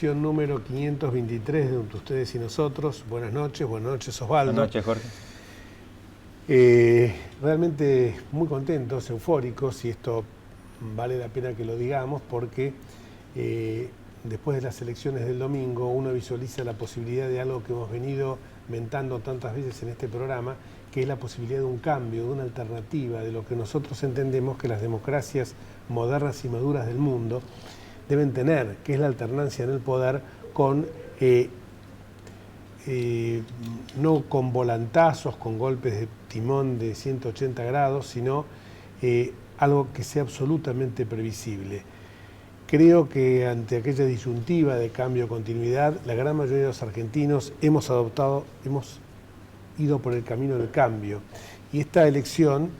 edición número 523 de Ustedes y Nosotros. Buenas noches Osvaldo. Buenas noches, Jorge. Realmente muy contentos, eufóricos, y esto vale la pena que lo digamos porque después de las elecciones del domingo uno visualiza la posibilidad de algo que hemos venido mentando tantas veces en este programa, que es la posibilidad de un cambio, de una alternativa, de lo que nosotros entendemos que las democracias modernas y maduras del mundo deben tener, que es la alternancia en el poder con no con volantazos, con golpes de timón de 180 grados, sino algo que sea absolutamente previsible. Creo que ante aquella disyuntiva de cambio-continuidad, la gran mayoría de los argentinos hemos ido por el camino del cambio. Y esta elección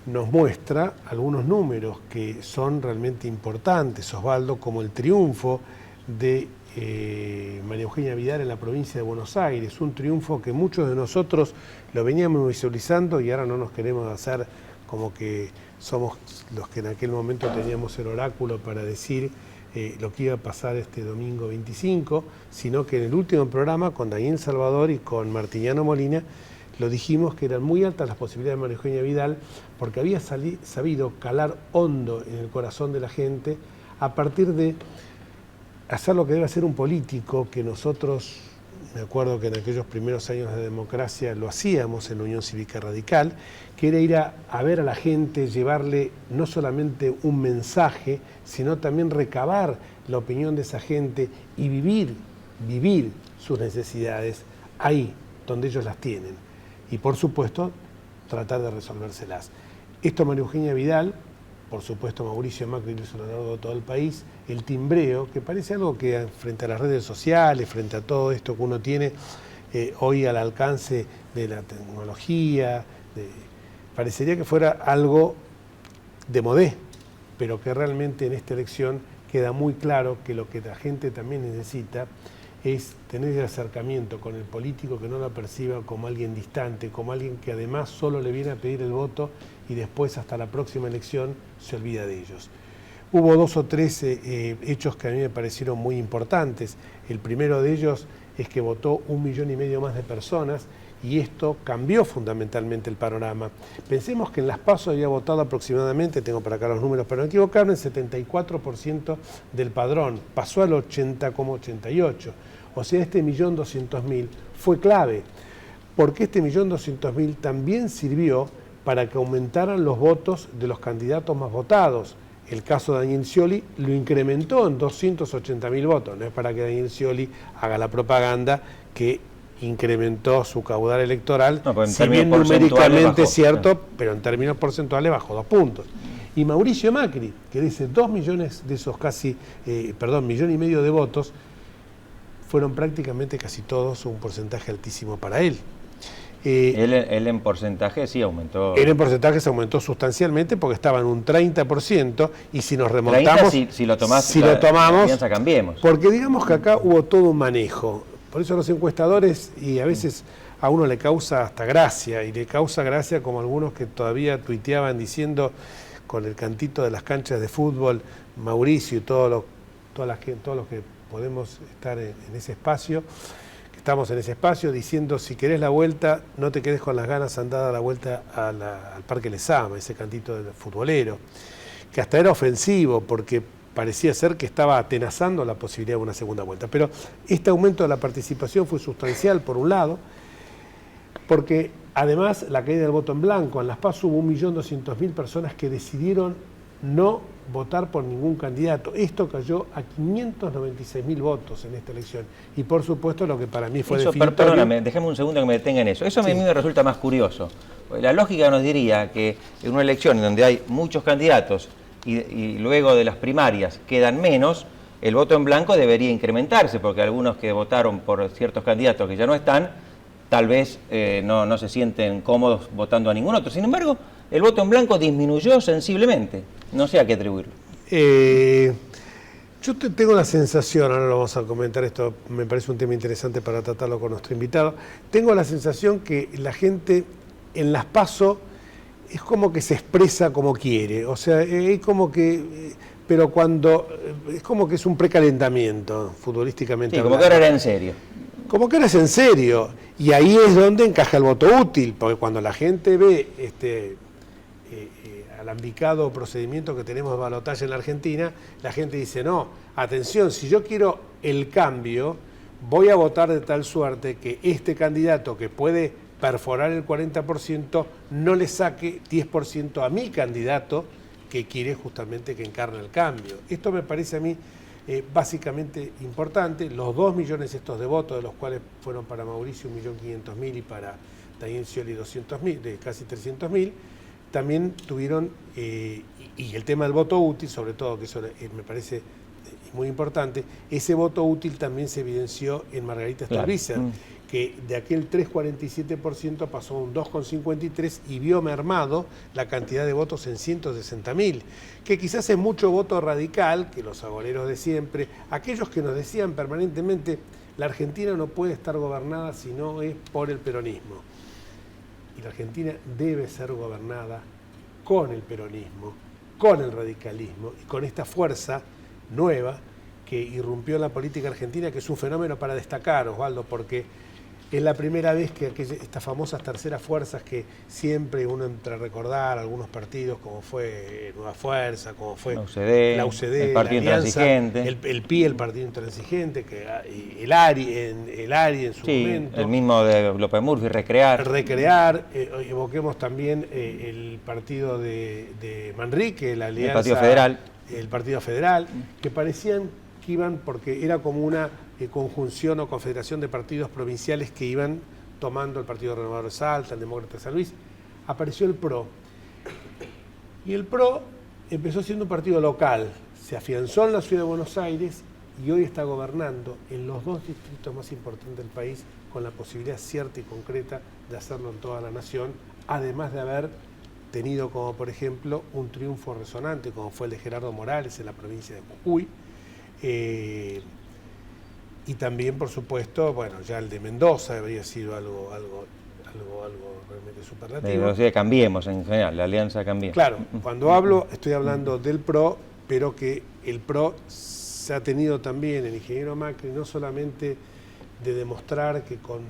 nos muestra algunos números que son realmente importantes, Osvaldo, como el triunfo de María Eugenia Vidal en la provincia de Buenos Aires, un triunfo que muchos de nosotros lo veníamos visualizando y ahora no nos queremos hacer como que somos los que en aquel momento teníamos el oráculo para decir lo que iba a pasar este domingo 25, sino que en el último programa con Daniel Salvador y con Martiniano Molina lo dijimos que eran muy altas las posibilidades de María Eugenia Vidal porque había sabido calar hondo en el corazón de la gente a partir de hacer lo que debe hacer un político, que nosotros, me acuerdo que en aquellos primeros años de democracia lo hacíamos en la Unión Cívica Radical, que era ir a ver a la gente, llevarle no solamente un mensaje, sino también recabar la opinión de esa gente y vivir sus necesidades ahí donde ellos las tienen. Y por supuesto, tratar de resolvérselas. Esto María Eugenia Vidal, por supuesto Mauricio Macri lo hizo a lo largo de todo el país, el timbreo, que parece algo que frente a las redes sociales, frente a todo esto que uno tiene hoy al alcance de la tecnología, parecería que fuera algo de modé, pero que realmente en esta elección queda muy claro que lo que la gente también necesita es tener el acercamiento con el político, que no lo perciba como alguien distante, como alguien que además solo le viene a pedir el voto y después hasta la próxima elección se olvida de ellos. Hubo 2 o 3 hechos que a mí me parecieron muy importantes. El primero de ellos es que votó 1,5 millones más de personas y esto cambió fundamentalmente el panorama. Pensemos que en las PASO había votado aproximadamente, tengo para acá los números para no equivocarme, el 74% del padrón, pasó al 80,88%. O sea, este 1.200.000 fue clave, porque este 1.200.000 también sirvió para que aumentaran los votos de los candidatos más votados. El caso de Daniel Scioli lo incrementó en 280.000 votos, no es para que Daniel Scioli haga la propaganda que incrementó su caudal electoral, no, si bien numéricamente es cierto, pero en términos porcentuales bajó 2 puntos. Y Mauricio Macri, que dice 2 millones de esos millón y medio de votos, fueron prácticamente casi todos un porcentaje altísimo para él. Él en porcentaje sí aumentó. Él en porcentaje se aumentó sustancialmente porque estaba en un 30% y si nos remontamos... 30 si lo tomamos, Cambiemos. Porque digamos que acá hubo todo un manejo. Por eso los encuestadores, y a veces a uno le causa hasta gracia, y le causa gracia como algunos que todavía tuiteaban diciendo con el cantito de las canchas de fútbol, Mauricio y todos los que podemos estar en ese espacio, estamos en ese espacio diciendo si querés la vuelta, no te quedes con las ganas, andá a dar la vuelta al Parque Lezama, ese cantito del futbolero, que hasta era ofensivo porque parecía ser que estaba atenazando la posibilidad de una segunda vuelta. Pero este aumento de la participación fue sustancial, por un lado, porque además la caída del voto en blanco, en Las PASO hubo 1.200.000 personas que decidieron no votar por ningún candidato. Esto cayó a 596.000 votos en esta elección. Y por supuesto lo que para mí fue definitorio... Perdóname, déjame un segundo que me detenga en eso. Eso sí. A mí me resulta más curioso. La lógica nos diría que en una elección en donde hay muchos candidatos y luego de las primarias quedan menos, el voto en blanco debería incrementarse, porque algunos que votaron por ciertos candidatos que ya no están, tal vez no se sienten cómodos votando a ningún otro. Sin embargo, el voto en blanco disminuyó sensiblemente. No sé a qué atribuirlo. Yo tengo la sensación, ahora lo vamos a comentar, esto me parece un tema interesante para tratarlo con nuestro invitado, tengo la sensación que la gente en las PASO es como que se expresa como quiere, o sea, es como que pero cuando es como que es un precalentamiento futbolísticamente. Sí, como que ahora era en serio. Como que ahora es en serio. Y ahí es donde encaja el voto útil, porque cuando la gente ve alambicado procedimiento que tenemos de balotaje en la Argentina, la gente dice, no, atención, si yo quiero el cambio, voy a votar de tal suerte que este candidato que puede perforar el 40% no le saque 10% a mi candidato que quiere justamente que encarne el cambio. Esto me parece a mí básicamente importante. Los 2 millones estos de votos, de los cuales fueron para Mauricio 1.500.000 y para Daniel Scioli 200.000, de casi 300.000, también tuvieron, y el tema del voto útil, sobre todo, que eso me parece muy importante, ese voto útil también se evidenció en Margarita Stolbizer, que de aquel 3,47% pasó a un 2,53% y vio mermado la cantidad de votos en 160.000, que quizás es mucho voto radical, que los agoreros de siempre, aquellos que nos decían permanentemente, la Argentina no puede estar gobernada si no es por el peronismo. Y la Argentina debe ser gobernada con el peronismo, con el radicalismo y con esta fuerza nueva que irrumpió en la política argentina, que es un fenómeno para destacar, Osvaldo, porque es la primera vez que estas famosas terceras fuerzas que siempre uno entra a recordar, algunos partidos como fue Nueva Fuerza, como fue la UCD, el Partido Intransigente, el PI, el Partido Intransigente, el ARI en su momento. El mismo de López Murphy, Recrear. Evoquemos también el partido de Manrique, la Alianza. El Partido Federal, que parecían que iban, porque era como una conjunción o confederación de partidos provinciales que iban tomando el Partido Renovador de Salta, el Demócrata de San Luis. Apareció el PRO. Y el PRO empezó siendo un partido local, se afianzó en la ciudad de Buenos Aires y hoy está gobernando en los 2 distritos más importantes del país con la posibilidad cierta y concreta de hacerlo en toda la nación, además de haber tenido como por ejemplo un triunfo resonante como fue el de Gerardo Morales en la provincia de Jujuy, y también por supuesto, bueno, ya el de Mendoza habría sido algo realmente superlativo. O sea, Cambiemos en general, la alianza Cambiemos. Claro, cuando hablo, estoy hablando del PRO, pero que el PRO se ha tenido también, el ingeniero Macri, no solamente de demostrar que con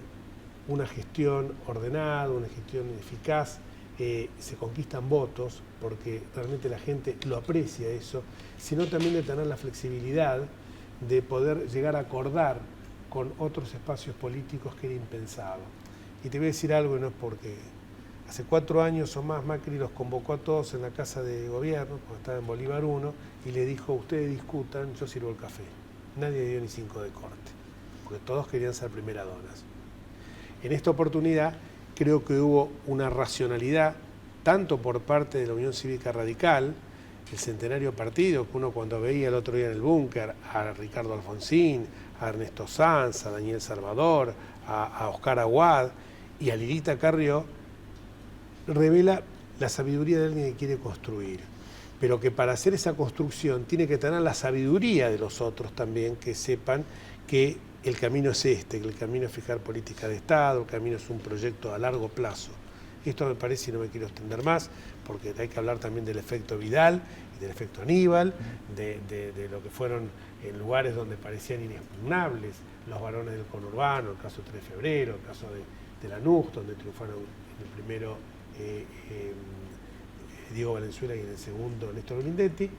una gestión ordenada, una gestión eficaz, se conquistan votos, porque realmente la gente lo aprecia eso, sino también de tener la flexibilidad de poder llegar a acordar con otros espacios políticos que era impensado. Y te voy a decir algo, y no es porque hace 4 años o más Macri los convocó a todos en la Casa de Gobierno, cuando estaba en Bolívar 1, y le dijo, ustedes discutan, yo sirvo el café. Nadie dio ni 5 de corte, porque todos querían ser primera donas. En esta oportunidad creo que hubo una racionalidad, tanto por parte de la Unión Cívica Radical, el centenario partido, que uno cuando veía el otro día en el búnker a Ricardo Alfonsín, a Ernesto Sanz, a Daniel Salvador, a Oscar Aguad y a Lilita Carrió, revela la sabiduría de alguien que quiere construir, pero que para hacer esa construcción tiene que tener la sabiduría de los otros también, que sepan que el camino es este, que el camino es fijar política de Estado, el camino es un proyecto a largo plazo. Esto me parece, y no me quiero extender más, porque hay que hablar también del efecto Vidal y del efecto Aníbal, de lo que fueron en lugares donde parecían inexpugnables los varones del conurbano, el caso de 3 de febrero, el caso de Lanús, donde triunfaron en el primero Diego Valenzuela y en el segundo Néstor Grindetti,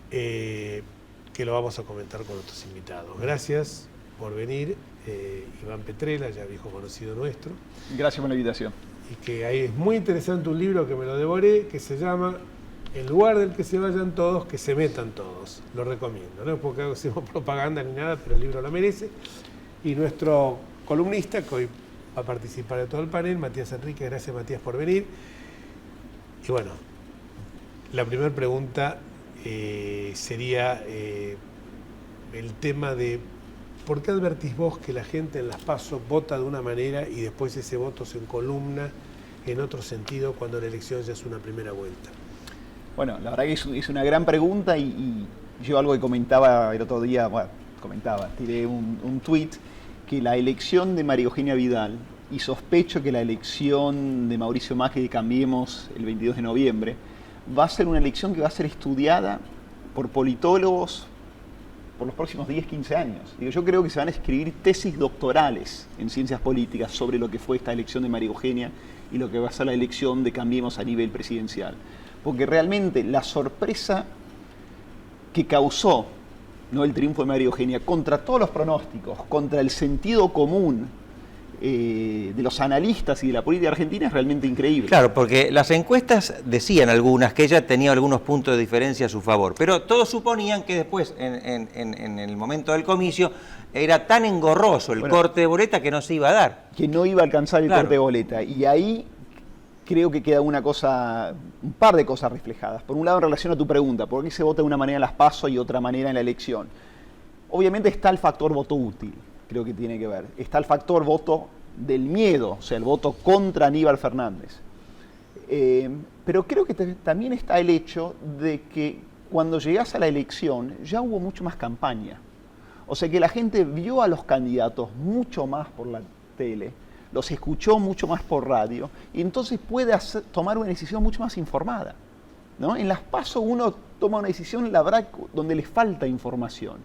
que lo vamos a comentar con otros invitados. Gracias por venir, Iván Petrella, ya viejo conocido nuestro. Gracias por la invitación. Y que es muy interesante un libro que me lo devoré, que se llama En lugar del que se vayan todos, que se metan todos. Lo recomiendo, no es porque hacemos propaganda ni nada, pero el libro lo merece. Y nuestro columnista, que hoy va a participar de todo el panel, Matías Enrique, gracias Matías por venir. Y bueno, la primera pregunta sería el tema de ¿por qué advertís vos que la gente en las PASO vota de una manera y después ese voto se encolumna en otro sentido cuando la elección ya es una primera vuelta? Bueno, la verdad que es una gran pregunta y yo algo que comentaba el otro día, tiré un tuit, que la elección de María Eugenia Vidal, y sospecho que la elección de Mauricio Macri de Cambiemos el 22 de noviembre, va a ser una elección que va a ser estudiada por politólogos por los próximos 10, 15 años. Digo, yo creo que se van a escribir tesis doctorales en ciencias políticas sobre lo que fue esta elección de María Eugenia y lo que va a ser la elección de Cambiemos a nivel presidencial. Porque realmente la sorpresa que causó, ¿no?, el triunfo de María Eugenia contra todos los pronósticos, contra el sentido común de los analistas y de la política argentina es realmente increíble. Claro, porque las encuestas decían algunas que ella tenía algunos puntos de diferencia a su favor, pero todos suponían que después, en el momento del comicio, era tan engorroso el corte de boleta que no se iba a dar. Que no iba a alcanzar el corte de boleta. Y ahí creo que queda un par de cosas reflejadas. Por un lado, en relación a tu pregunta, ¿por qué se vota de una manera en las PASO y otra manera en la elección? Obviamente está el factor voto útil, creo que tiene que ver. Está el factor voto del miedo, o sea, el voto contra Aníbal Fernández. Pero creo que también está el hecho de que cuando llegás a la elección ya hubo mucho más campaña. O sea, que la gente vio a los candidatos mucho más por la tele, los escuchó mucho más por radio, y entonces puede tomar una decisión mucho más informada, ¿no? En las PASO uno toma una decisión, la verdad, donde le falta información.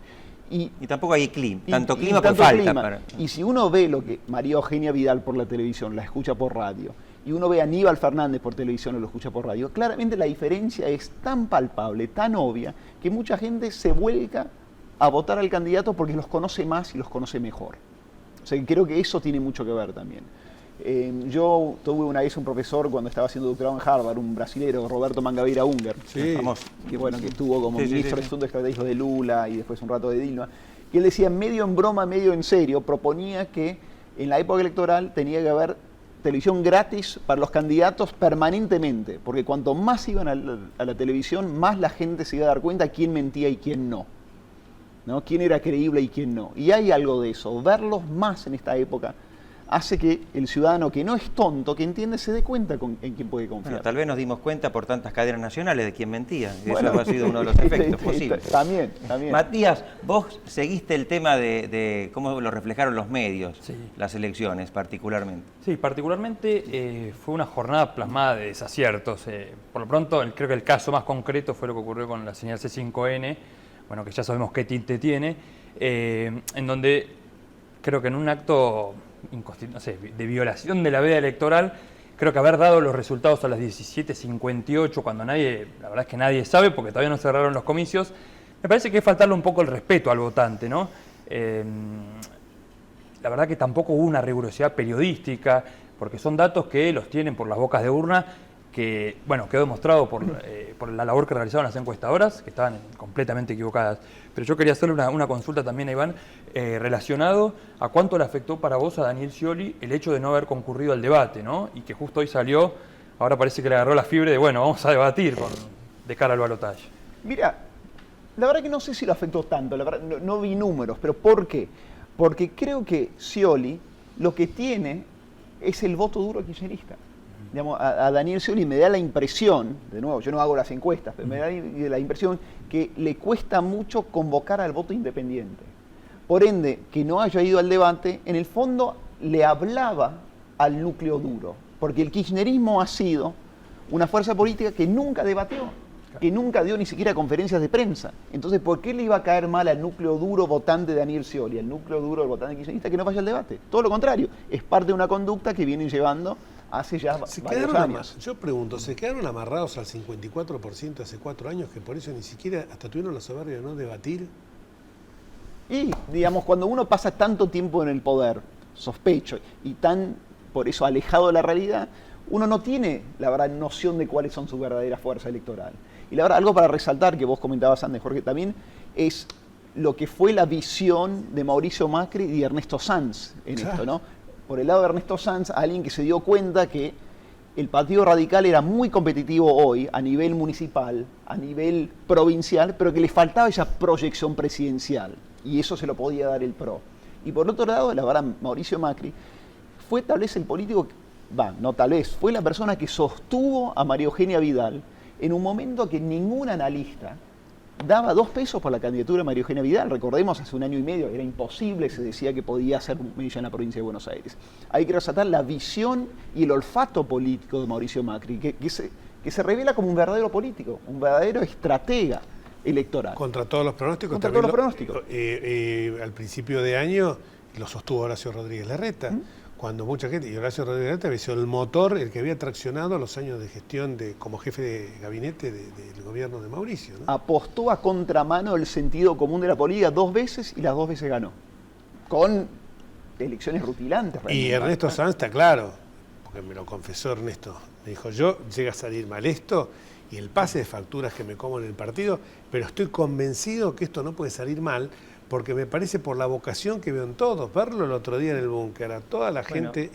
Y tampoco hay clima, tanto clima que falta. Y si uno ve lo que María Eugenia Vidal por la televisión, la escucha por radio, y uno ve a Aníbal Fernández por televisión o lo escucha por radio, claramente la diferencia es tan palpable, tan obvia, que mucha gente se vuelca a votar al candidato porque los conoce más y los conoce mejor. O sea, creo que eso tiene mucho que ver también. Yo tuve una vez un profesor cuando estaba haciendo doctorado en Harvard, un brasilero, Roberto Mangabeira Unger, que estuvo como ministro de Asuntos Estratégicos de Lula y después un rato de Dilma, que él decía, medio en broma, medio en serio, proponía que en la época electoral tenía que haber televisión gratis para los candidatos permanentemente, porque cuanto más iban a la televisión, más la gente se iba a dar cuenta quién mentía y quién no, ¿no? Quién era creíble y quién no. Y hay algo de eso, verlos más en esta época hace que el ciudadano que no es tonto, que entiende, se dé cuenta en quién puede confiar. Bueno, tal vez nos dimos cuenta por tantas cadenas nacionales de quién mentía. Bueno, eso ha sido uno de los efectos posibles. También. Matías, vos seguiste el tema de cómo lo reflejaron los medios, las elecciones particularmente. Sí, particularmente fue una jornada plasmada de desaciertos. Por lo pronto, creo que el caso más concreto fue lo que ocurrió con la señal C5N, bueno, que ya sabemos qué tinte tiene, en donde creo que en un acto de violación de la veda electoral, creo que haber dado los resultados a las 17:58, cuando la verdad es que nadie sabe, porque todavía no cerraron los comicios, me parece que es faltarle un poco el respeto al votante, ¿no? La verdad que tampoco hubo una rigurosidad periodística, porque son datos que los tienen por las bocas de urna, que, bueno, quedó demostrado por la labor que realizaron las encuestadoras, que estaban completamente equivocadas. Pero yo quería hacerle una consulta también a Iván, relacionado a cuánto le afectó para vos a Daniel Scioli el hecho de no haber concurrido al debate, ¿no? Y que justo hoy salió, ahora parece que le agarró la fiebre de, bueno, vamos a debatir de cara al balotaje. Mira, la verdad que no sé si lo afectó tanto, la verdad no vi números, pero ¿por qué? Porque creo que Scioli lo que tiene es el voto duro kirchnerista. Digamos, a Daniel Scioli me da la impresión, de nuevo, yo no hago las encuestas, pero me da la impresión que le cuesta mucho convocar al voto independiente. Por ende, que no haya ido al debate, en el fondo le hablaba al núcleo duro, porque el kirchnerismo ha sido una fuerza política que nunca debatió, que nunca dio ni siquiera conferencias de prensa. Entonces, ¿por qué le iba a caer mal al núcleo duro votante de Daniel Scioli, al núcleo duro del votante kirchnerista que no vaya al debate? Todo lo contrario, es parte de una conducta que vienen llevando hace ya varios años. Yo pregunto, ¿se quedaron amarrados al 54% hace 4 años, que por eso ni siquiera hasta tuvieron la soberbia de no debatir? Y, digamos, cuando uno pasa tanto tiempo en el poder, sospecho, y tan, por eso, alejado de la realidad, uno no tiene, la verdad, noción de cuáles son su verdadera fuerza electoral. Y la verdad, algo para resaltar, que vos comentabas antes, Jorge, también, es lo que fue la visión de Mauricio Macri y Ernesto Sanz en esto, ¿no? Por el lado de Ernesto Sanz, alguien que se dio cuenta que el Partido Radical era muy competitivo hoy a nivel municipal, a nivel provincial, pero que le faltaba esa proyección presidencial, y eso se lo podía dar el PRO. Y por otro lado, la verdad, Mauricio Macri fue tal vez el político, fue la persona que sostuvo a María Eugenia Vidal en un momento que ningún analista daba 2 pesos por la candidatura de María Eugenia Vidal. Recordemos, hace 1 año y medio era imposible, se decía que podía ser Mella en la provincia de Buenos Aires. Hay que resaltar la visión y el olfato político de Mauricio Macri, que se revela como un verdadero político, un verdadero estratega. electoral. Contra todos los pronósticos. Contra todos los pronósticos. Al principio de año lo sostuvo Horacio Rodríguez Larreta, cuando mucha gente, y Horacio Rodríguez Larreta había sido el motor, el que había traccionado los años de gestión como jefe de gabinete del gobierno de Mauricio, ¿no? Apostó a contramano del sentido común de la política 2 veces y las 2 veces ganó. Con elecciones rutilantes. Y Ernesto Sanz está claro, porque me lo confesó Ernesto, me dijo, yo llega a salir mal esto y el pase de facturas que me como en el partido, pero estoy convencido que esto no puede salir mal, porque me parece por la vocación que veo en todos. Verlo el otro día en el búnker, a toda la gente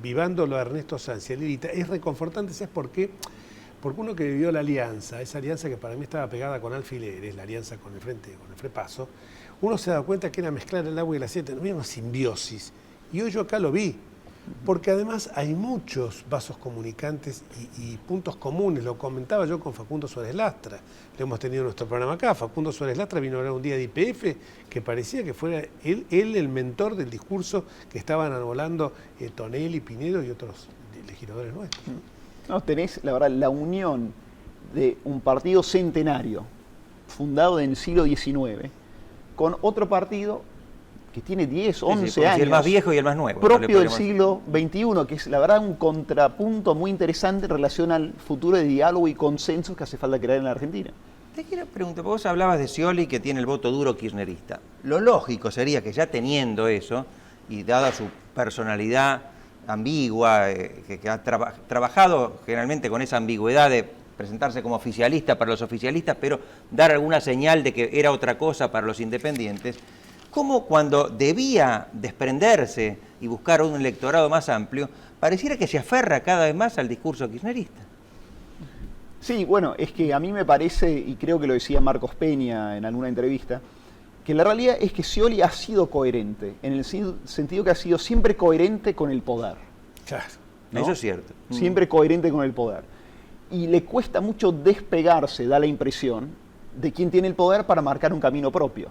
vivándolo a Ernesto Sanz y a Lilita, es reconfortante, ¿sabes por qué? Porque uno que vivió la alianza, esa alianza que para mí estaba pegada con alfileres, la alianza con el Frepaso, uno se da cuenta que era mezclar el agua y el aceite, no había una simbiosis. Y hoy yo acá lo vi, porque además hay muchos vasos comunicantes y puntos comunes. Lo comentaba yo con Facundo Suárez Lastra, lo hemos tenido en nuestro programa acá. Facundo Suárez Lastra vino a hablar un día de YPF, que parecía que fuera él el mentor del discurso que estaban arbolando Tonelli, Pinedo y otros legisladores nuestros. No, tenés, la verdad, la unión de un partido centenario, fundado en el siglo XIX, con otro partido que tiene 10, 11 años. El más viejo y el más nuevo. Propio del siglo XXI, que es la verdad un contrapunto muy interesante en relación al futuro de diálogo y consenso que hace falta crear en la Argentina. Te quiero preguntar, vos hablabas de Scioli, que tiene el voto duro kirchnerista. Lo lógico sería que ya teniendo eso, y dada su personalidad ambigua, que ha trabajado generalmente con esa ambigüedad de presentarse como oficialista para los oficialistas, pero dar alguna señal de que era otra cosa para los independientes, ¿cómo cuando debía desprenderse y buscar un electorado más amplio, pareciera que se aferra cada vez más al discurso kirchnerista? Sí, bueno, es que a mí me parece, y creo que lo decía Marcos Peña en alguna entrevista, que la realidad es que Scioli ha sido coherente, en el sentido que ha sido siempre coherente con el poder. Claro. ¿No? Eso es cierto. Siempre coherente con el poder. Y le cuesta mucho despegarse, da la impresión, de quien tiene el poder para marcar un camino propio.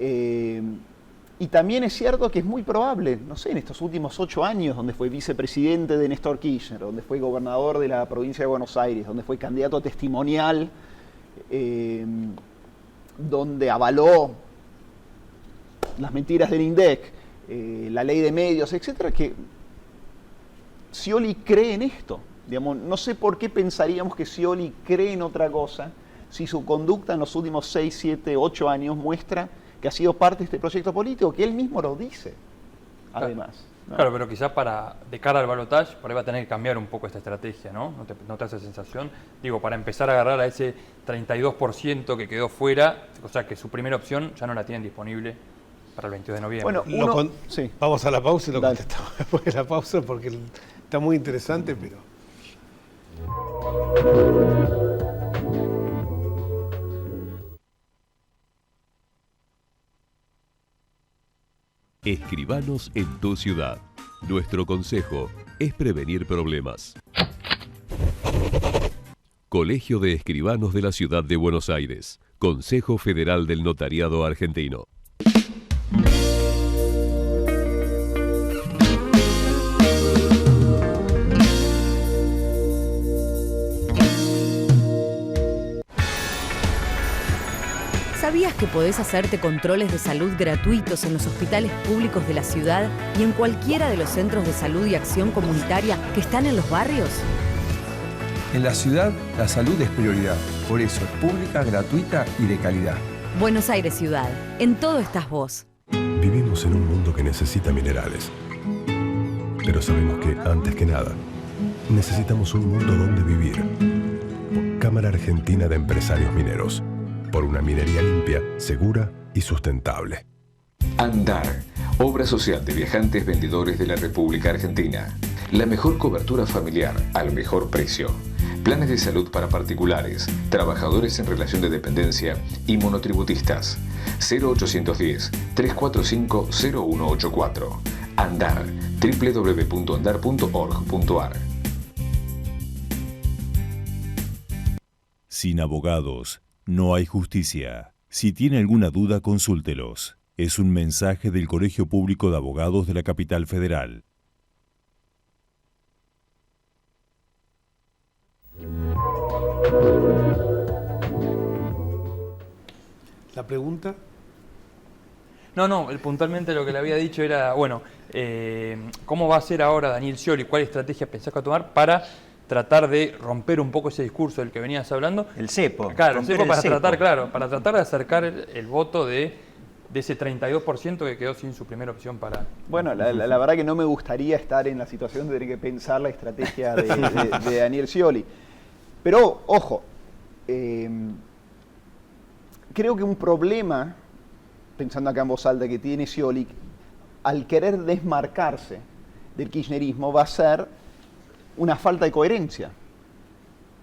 Y también es cierto que es muy probable, no sé, en estos últimos 8 años, donde fue vicepresidente de Néstor Kirchner, donde fue gobernador de la provincia de Buenos Aires, donde fue candidato testimonial, donde avaló las mentiras del INDEC, la ley de medios, etcétera, que Scioli cree en esto. Digamos, no sé por qué pensaríamos que Scioli cree en otra cosa si su conducta en los últimos 6, 7, 8 años muestra que ha sido parte de este proyecto político, que él mismo lo dice, además. ¿No? Claro, pero quizás de cara al balotaje, por ahí va a tener que cambiar un poco esta estrategia, ¿no? ¿No te hace sensación? Digo, para empezar a agarrar a ese 32% que quedó fuera, o sea que su primera opción ya no la tienen disponible para el 22 de noviembre. Bueno, sí. Vamos a la pausa y lo contestamos después de la pausa, porque está muy interesante, pero... Escribanos en tu ciudad. Nuestro consejo es prevenir problemas. Colegio de Escribanos de la Ciudad de Buenos Aires. Consejo Federal del Notariado Argentino. ¿Sabías que podés hacerte controles de salud gratuitos en los hospitales públicos de la ciudad y en cualquiera de los centros de salud y acción comunitaria que están en los barrios? En la ciudad, la salud es prioridad. Por eso es pública, gratuita y de calidad. Buenos Aires Ciudad. En todo estás vos. Vivimos en un mundo que necesita minerales. Pero sabemos que, antes que nada, necesitamos un mundo donde vivir. Cámara Argentina de Empresarios Mineros. Por una minería limpia, segura y sustentable. Andar, obra social de viajantes vendedores de la República Argentina. La mejor cobertura familiar al mejor precio. Planes de salud para particulares, trabajadores en relación de dependencia y monotributistas. 0810-345-0184. Andar, www.andar.org.ar. Sin abogados no hay justicia. Si tiene alguna duda, consúltelos. Es un mensaje del Colegio Público de Abogados de la Capital Federal. ¿La pregunta? No, puntualmente lo que le había dicho era, bueno, ¿cómo va a ser ahora Daniel Scioli? ¿Cuál estrategia pensás que va a tomar para tratar de romper un poco ese discurso del que venías hablando? El cepo. Claro, el cepo para tratar de acercar el voto de ese 32% que quedó sin su primera opción para... Bueno, la verdad que no me gustaría estar en la situación de tener que pensar la estrategia de Daniel Scioli. Pero, ojo, creo que un problema, pensando acá en voz alta, que tiene Scioli, al querer desmarcarse del kirchnerismo, va a ser una falta de coherencia,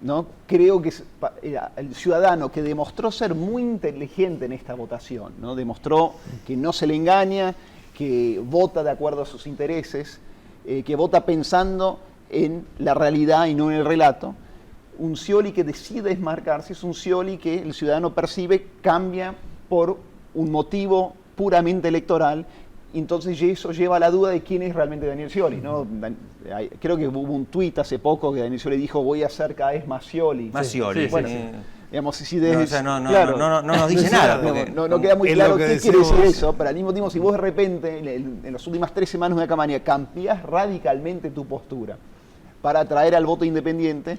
¿no? Creo que el ciudadano que demostró ser muy inteligente en esta votación, ¿no? Demostró que no se le engaña, que vota de acuerdo a sus intereses, que vota pensando en la realidad y no en el relato. Un Scioli que decide desmarcarse es un Scioli que el ciudadano percibe cambia por un motivo puramente electoral. Entonces eso lleva a la duda de quién es realmente Daniel Scioli, ¿no? Creo que hubo un tuit hace poco que Daniel Scioli dijo voy a ser cada vez más Scioli. Más Scioli, bueno, sí. Digamos, si no nos dice nada. No queda muy claro qué quiere decir eso, pero al mismo tiempo si vos de repente en las últimas 3 semanas de una campaña cambiás radicalmente tu postura para atraer al voto independiente,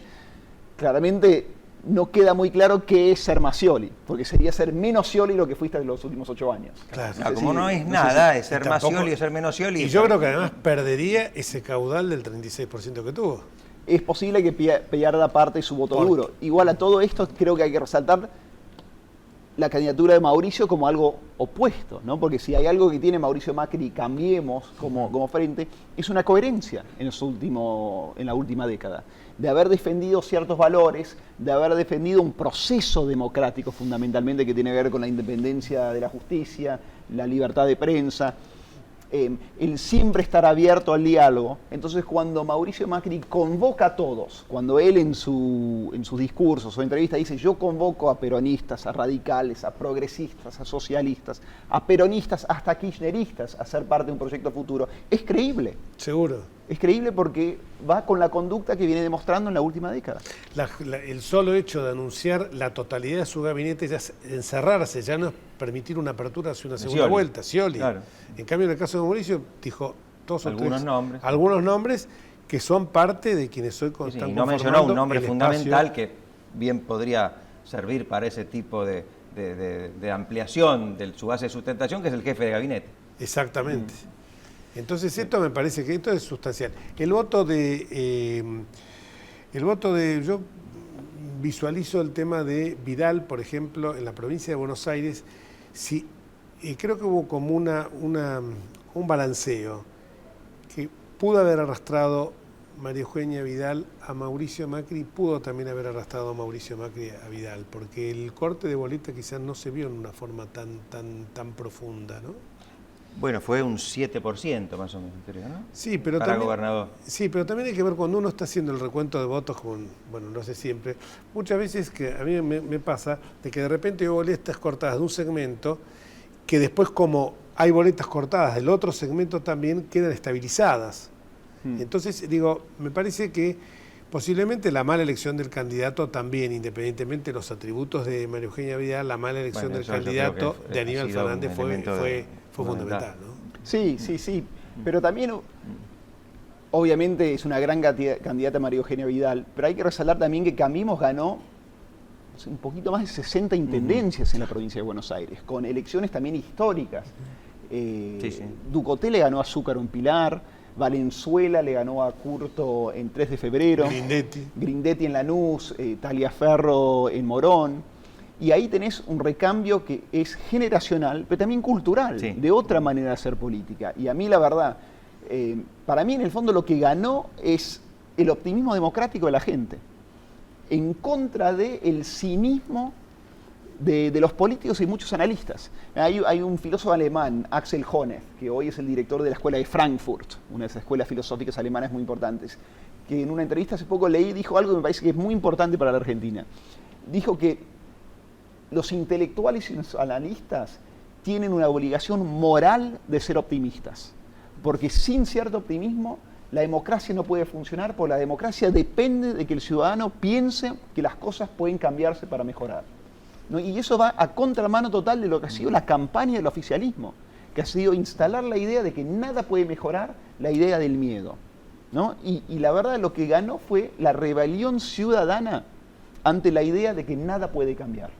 claramente no queda muy claro qué es ser más Scioli, porque sería ser menos Scioli lo que fuiste en los últimos 8 años. Claro. Como no es nada, es ser más Scioli o ser menos Scioli. Y yo creo que además perdería ese caudal del 36% que tuvo. Es posible que pierda parte de su voto duro. Igual a todo esto creo que hay que resaltar la candidatura de Mauricio como algo opuesto, ¿no? Porque si hay algo que tiene Mauricio Macri y Cambiemos como frente, es una coherencia en la última década, de haber defendido ciertos valores, de haber defendido un proceso democrático fundamentalmente que tiene que ver con la independencia de la justicia, la libertad de prensa, el siempre estar abierto al diálogo. Entonces cuando Mauricio Macri convoca a todos, cuando él en sus discursos o entrevistas dice yo convoco a peronistas, a radicales, a progresistas, a socialistas, a peronistas, hasta kirchneristas a ser parte de un proyecto futuro, es creíble. Seguro. Es creíble porque va con la conducta que viene demostrando en la última década. El solo hecho de anunciar la totalidad de su gabinete, ya encerrarse, ya no es permitir una apertura hacia una segunda vuelta. Scioli. Claro. En cambio, en el caso de Mauricio, dijo algunos nombres que son parte de quienes hoy y no mencionó un nombre fundamental que bien podría servir para ese tipo de ampliación de su base de sustentación, que es el jefe de gabinete. Exactamente. Entonces esto me parece que esto es sustancial. El voto de yo visualizo el tema de Vidal, por ejemplo, en la provincia de Buenos Aires. Sí, creo que hubo como un balanceo que pudo haber arrastrado María Eugenia Vidal a Mauricio Macri, pudo también haber arrastrado a Mauricio Macri a Vidal, porque el corte de boleta quizás no se vio en una forma tan profunda, ¿no? Bueno, fue un 7% más o menos, creo, ¿no? Sí, pero para también, gobernador. Sí, pero también hay que ver cuando uno está haciendo el recuento de votos no sé siempre, muchas veces que a mí me pasa de que de repente hay boletas cortadas de un segmento que después como hay boletas cortadas del otro segmento también quedan estabilizadas. Entonces, digo, me parece que posiblemente la mala elección del candidato también, independientemente de los atributos de María Eugenia Vidal, la mala elección del candidato de Aníbal Fernández fue fundamental, ¿no? Sí, pero también obviamente es una gran candidata María Eugenia Vidal, pero hay que resaltar también que Cambiemos ganó un poquito más de 60 intendencias en la provincia de Buenos Aires, con elecciones también históricas. Ducoté le ganó a Zúcaro en Pilar, Valenzuela le ganó a Curto en 3 de febrero, Grindetti en Lanús, Taliaferro en Morón. Y ahí tenés un recambio que es generacional, pero también cultural, de otra manera de hacer política. Y a mí la verdad, para mí en el fondo lo que ganó es el optimismo democrático de la gente, en contra del cinismo de los políticos y muchos analistas. Hay un filósofo alemán, Axel Honneth, que hoy es el director de la Escuela de Frankfurt, una de esas escuelas filosóficas alemanas muy importantes, que en una entrevista hace poco dijo algo que me parece que es muy importante para la Argentina. Dijo que los intelectuales y los analistas tienen una obligación moral de ser optimistas, porque sin cierto optimismo la democracia no puede funcionar, porque la democracia depende de que el ciudadano piense que las cosas pueden cambiarse para mejorar. ¿no? Y eso va a contramano total de lo que ha sido la campaña del oficialismo, que ha sido instalar la idea de que nada puede mejorar la idea del miedo, ¿no? Y la verdad lo que ganó fue la rebelión ciudadana ante la idea de que nada puede cambiar.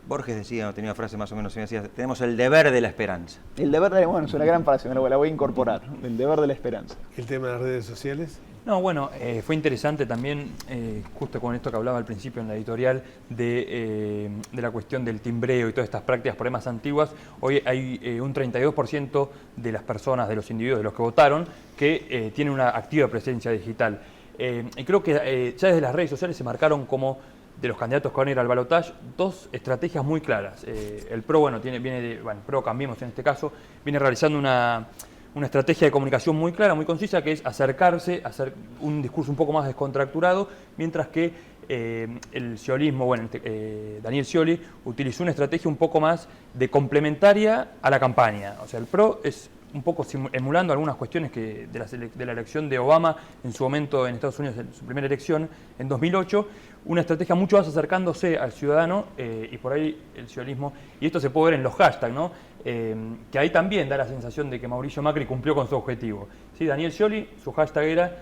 Borges decía, tenía una frase más o menos, decía, tenemos el deber de la esperanza. El deber de, bueno, es una gran frase, la voy a incorporar, el deber de la esperanza. ¿El tema de las redes sociales? No, bueno, fue interesante también, justo con esto que hablaba al principio en la editorial, de la cuestión del timbreo y todas estas prácticas por ahí más antiguas. Hoy hay un 32% de las personas, de los individuos, de los que votaron, que tienen una activa presencia digital. Y creo que ya desde las redes sociales se marcaron como, de los candidatos que van a ir al balotaje, dos estrategias muy claras. El PRO, bueno, PRO Cambiemos en este caso, viene realizando una estrategia de comunicación muy clara, muy concisa, que es acercarse, hacer un discurso un poco más descontracturado, mientras que el sciolismo, Daniel Scioli, utilizó una estrategia un poco más de complementaria a la campaña. O sea, el PRO es un poco emulando algunas cuestiones que de la elección de Obama en su momento en Estados Unidos, en su primera elección, en 2008, una estrategia mucho más acercándose al ciudadano y por ahí el sciolismo, y esto se puede ver en los hashtags, ¿no? Que ahí también da la sensación de que Mauricio Macri cumplió con su objetivo. ¿Sí? Daniel Scioli, su hashtag era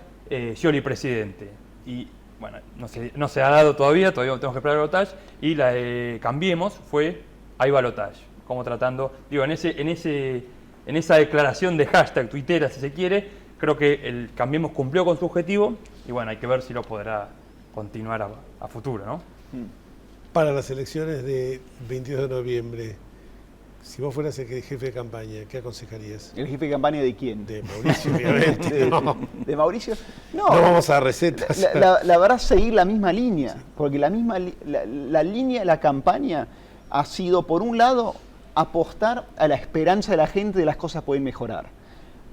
Scioli presidente, y bueno, no se ha dado todavía tenemos que esperar el balotaje, y la de Cambiemos fue hay balotaje, como tratando, digo, en esa declaración de hashtag tuitera, si se quiere, creo que el Cambiemos cumplió con su objetivo y bueno, hay que ver si lo podrá continuar a futuro, ¿no? Para las elecciones de 22 de noviembre, si vos fueras el jefe de campaña, ¿qué aconsejarías? ¿El jefe de campaña de quién? De Mauricio, obviamente. ¿De Mauricio? No vamos a dar recetas. La verdad, seguir la misma línea, porque la línea de la campaña ha sido, por un lado, apostar a la esperanza de la gente de las cosas pueden mejorar.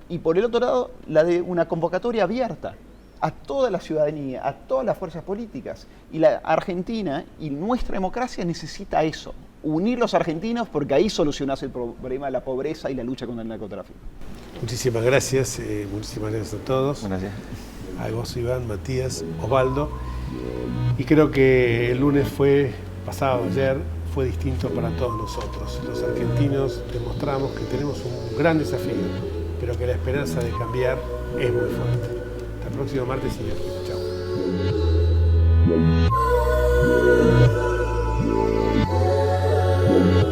Y por el otro lado, la de una convocatoria abierta a toda la ciudadanía, a todas las fuerzas políticas. Y la Argentina y nuestra democracia necesita eso. Unir los argentinos, porque ahí solucionás el problema de la pobreza y la lucha contra el narcotráfico. Muchísimas gracias a todos. Gracias. A vos, Iván, Matías, Osvaldo. Y creo que el lunes pasado ayer, fue distinto para todos nosotros. Los argentinos demostramos que tenemos un gran desafío, pero que la esperanza de cambiar es muy fuerte. Hasta el próximo martes y miércoles. Chao.